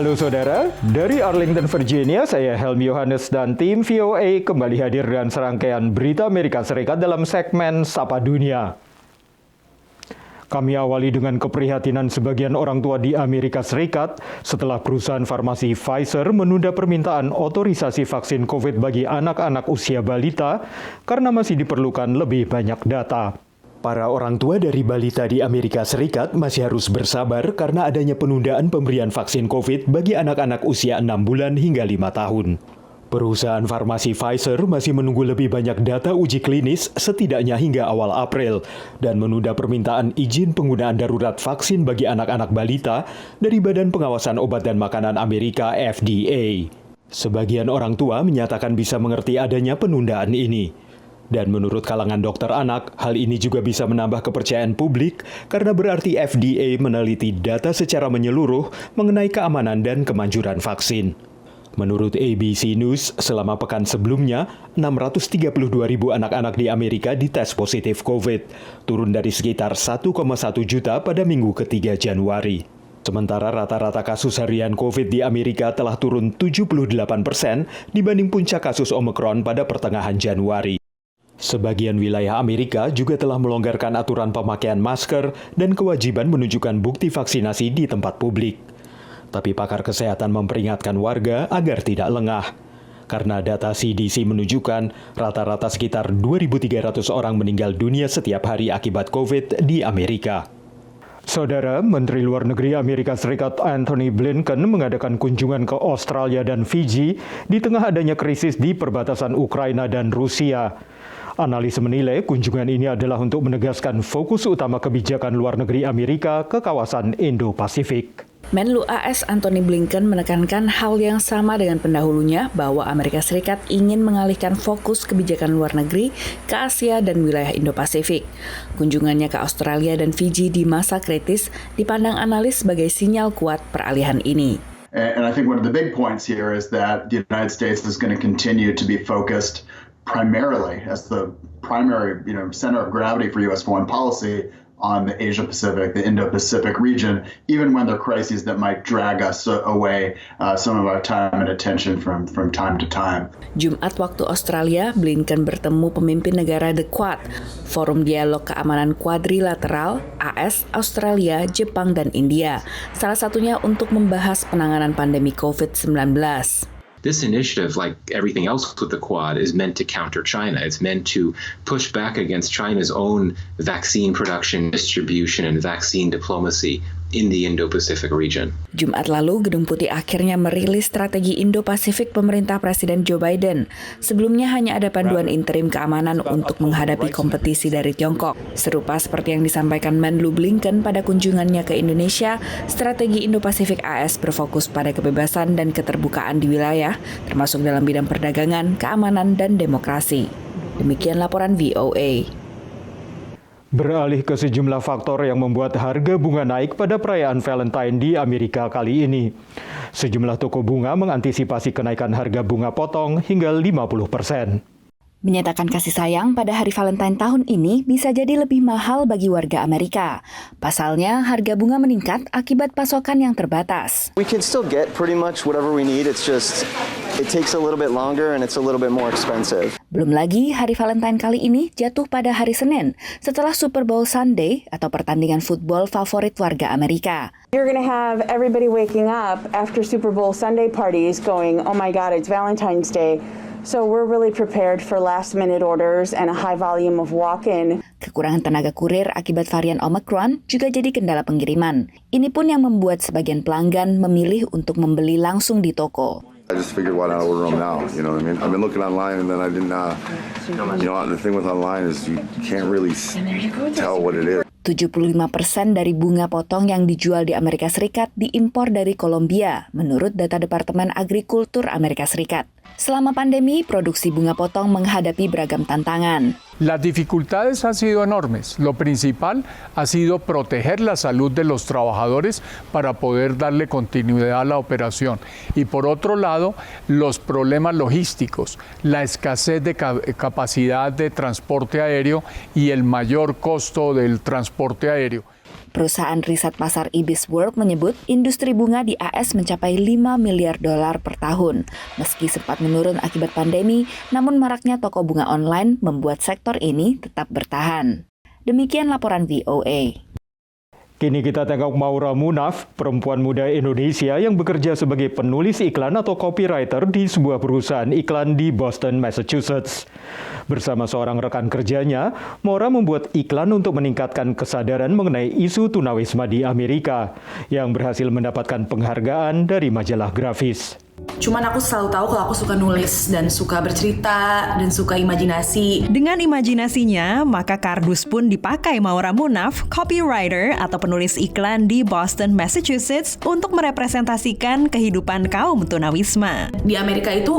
Halo saudara, dari Arlington, Virginia, saya Helmi Yohanes dan tim VOA kembali hadir dengan serangkaian berita Amerika Serikat dalam segmen Sapa Dunia. Kami awali dengan keprihatinan sebagian orang tua di Amerika Serikat setelah perusahaan farmasi Pfizer menunda permintaan otorisasi vaksin COVID bagi anak-anak usia balita karena masih diperlukan lebih banyak data. Para orang tua dari balita di Amerika Serikat masih harus bersabar karena adanya penundaan pemberian vaksin COVID bagi anak-anak usia 6 bulan hingga 5 tahun. Perusahaan farmasi Pfizer masih menunggu lebih banyak data uji klinis setidaknya hingga awal April dan menunda permintaan izin penggunaan darurat vaksin bagi anak-anak balita dari Badan Pengawasan Obat dan Makanan Amerika FDA. Sebagian orang tua menyatakan bisa mengerti adanya penundaan ini. Dan menurut kalangan dokter anak, hal ini juga bisa menambah kepercayaan publik karena berarti FDA meneliti data secara menyeluruh mengenai keamanan dan kemanjuran vaksin. Menurut ABC News, selama pekan sebelumnya, 632.000 anak-anak di Amerika dites positif COVID, turun dari sekitar 1,1 juta pada minggu ketiga Januari. Sementara rata-rata kasus harian COVID di Amerika telah turun 78% dibanding puncak kasus Omicron pada pertengahan Januari. Sebagian wilayah Amerika juga telah melonggarkan aturan pemakaian masker dan kewajiban menunjukkan bukti vaksinasi di tempat publik. Tapi pakar kesehatan memperingatkan warga agar tidak lengah. Karena data CDC menunjukkan rata-rata sekitar 2.300 orang meninggal dunia setiap hari akibat COVID di Amerika. Saudara, Menteri Luar Negeri Amerika Serikat Antony Blinken mengadakan kunjungan ke Australia dan Fiji di tengah adanya krisis di perbatasan Ukraina dan Rusia. Analis menilai kunjungan ini adalah untuk menegaskan fokus utama kebijakan luar negeri Amerika ke kawasan Indo-Pasifik. Menlu AS Antony Blinken menekankan hal yang sama dengan pendahulunya bahwa Amerika Serikat ingin mengalihkan fokus kebijakan luar negeri ke Asia dan wilayah Indo-Pasifik. Kunjungannya ke Australia dan Fiji di masa kritis dipandang analis sebagai sinyal kuat peralihan ini. And I think one of the big points here is that the United States is going to continue to be focused primarily as the primary, center of gravity for U.S. foreign policy on the Asia-Pacific, the Indo-Pacific region, even when there are crises that might drag us away some of our time and attention from time to time. Jumat waktu Australia, Blinken bertemu pemimpin negara The Quad, Forum Dialog Keamanan Kuadrilateral, AS, Australia, Jepang, dan India. Salah satunya untuk membahas penanganan pandemi COVID-19. This initiative, like everything else with the Quad, is meant to counter China. It's meant to push back against China's own vaccine production, distribution, and vaccine diplomacy in the Indo-Pacific region. Jumat lalu, Gedung Putih akhirnya merilis strategi Indo-Pasifik pemerintah Presiden Joe Biden. Sebelumnya hanya ada panduan interim keamanan untuk menghadapi kompetisi dari Tiongkok. Serupa seperti yang disampaikan Menlu Blinken pada kunjungannya ke Indonesia, strategi Indo-Pasifik AS berfokus pada kebebasan dan keterbukaan di wilayah, termasuk dalam bidang perdagangan, keamanan, dan demokrasi. Demikian laporan VOA. Beralih ke sejumlah faktor yang membuat harga bunga naik pada perayaan Valentine di Amerika kali ini. Sejumlah toko bunga mengantisipasi kenaikan harga bunga potong hingga 50%. Menyatakan kasih sayang pada hari Valentine tahun ini bisa jadi lebih mahal bagi warga Amerika. Pasalnya, harga bunga meningkat akibat pasokan yang terbatas. We can still get pretty much whatever we need. It's just it takes a little bit longer and it's a little bit more expensive. Belum lagi, hari Valentine kali ini jatuh pada hari Senin setelah Super Bowl Sunday atau pertandingan football favorit warga Amerika. You're going to have everybody waking up after Super Bowl Sunday parties going, "Oh my God, it's Valentine's Day." So we're really prepared for last-minute orders and a high volume of walk-in. Kekurangan tenaga kurir akibat varian Omicron juga jadi kendala pengiriman. Ini pun yang membuat sebagian pelanggan memilih untuk membeli langsung di toko. I just figured why not order them now, you know what I mean? I've been looking online and then I didn't, the thing with online is you can't really tell what it is. 75% dari bunga potong yang dijual di Amerika Serikat diimpor dari Kolombia, menurut data Departemen Agrikultur Amerika Serikat. Selama pandemi, produksi bunga potong menghadapi beragam tantangan. Las dificultades han sido enormes. Lo principal ha sido proteger la salud de los trabajadores para poder darle continuidad a la operación. Y por otro lado, los problemas logísticos, la escasez de capacidad de transporte aéreo y el mayor costo del transporte aéreo. Perusahaan riset pasar IBISWorld menyebut industri bunga di AS mencapai $5 miliar per tahun. Meski sempat menurun akibat pandemi, namun maraknya toko bunga online membuat sektor ini tetap bertahan. Demikian laporan VOA. Kini kita tengok Maura Munaf, perempuan muda Indonesia yang bekerja sebagai penulis iklan atau copywriter di sebuah perusahaan iklan di Boston, Massachusetts. Bersama seorang rekan kerjanya, Maura membuat iklan untuk meningkatkan kesadaran mengenai isu tunawisma di Amerika, yang berhasil mendapatkan penghargaan dari majalah grafis. Cuman aku selalu tahu kalau aku suka nulis dan suka bercerita dan suka imajinasi. Dengan imajinasinya, maka kardus pun dipakai Maura Munaf, copywriter atau penulis iklan di Boston, Massachusetts, untuk merepresentasikan kehidupan kaum tunawisma. Di Amerika itu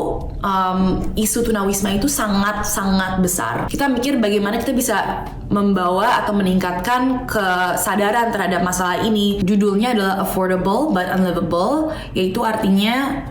isu tunawisma itu sangat-sangat besar. Kita mikir bagaimana kita bisa membawa atau meningkatkan kesadaran terhadap masalah ini. Judulnya adalah Affordable but Unlivable, yaitu artinya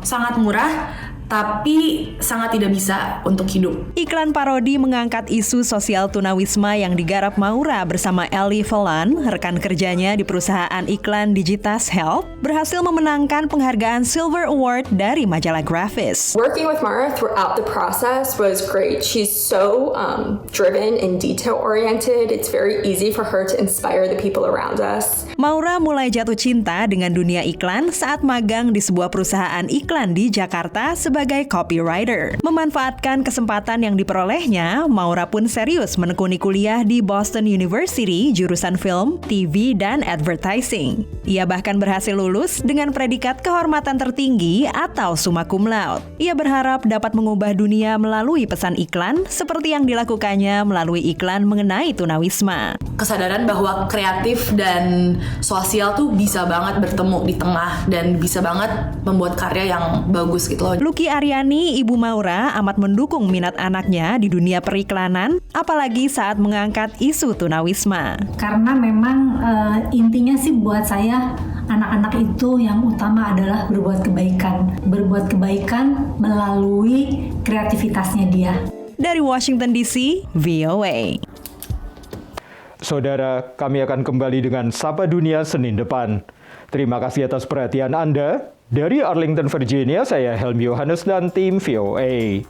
sangat murah tapi sangat tidak bisa untuk hidup. Iklan parodi mengangkat isu sosial tunawisma yang digarap Maura bersama Ellie Falan, rekan kerjanya di perusahaan iklan Digitas Health, berhasil memenangkan penghargaan Silver Award dari majalah grafis. Working with Maura throughout the process was great. She's so driven and detail-oriented. It's very easy for her to inspire the people around us. Maura mulai jatuh cinta dengan dunia iklan saat magang di sebuah perusahaan iklan di Jakarta sebagai copywriter. Memanfaatkan kesempatan yang diperolehnya, Maura pun serius menekuni kuliah di Boston University jurusan film, TV, dan advertising. Ia bahkan berhasil lulus dengan predikat kehormatan tertinggi atau summa cum laude. Ia berharap dapat mengubah dunia melalui pesan iklan seperti yang dilakukannya melalui iklan mengenai tunawisma. Kesadaran bahwa kreatif dan sosial tuh bisa banget bertemu di tengah dan bisa banget membuat karya yang bagus gitu loh. Lucky Aryani, ibu Maura, amat mendukung minat anaknya di dunia periklanan, apalagi saat mengangkat isu tunawisma. Karena memang intinya sih buat saya, anak-anak itu yang utama adalah berbuat kebaikan melalui kreativitasnya dia. Dari Washington DC, VOA. Saudara, kami akan kembali dengan Sapa Dunia Senin depan. Terima kasih atas perhatian Anda. Dari Arlington, Virginia, saya Helmi Yohanes dan tim VOA.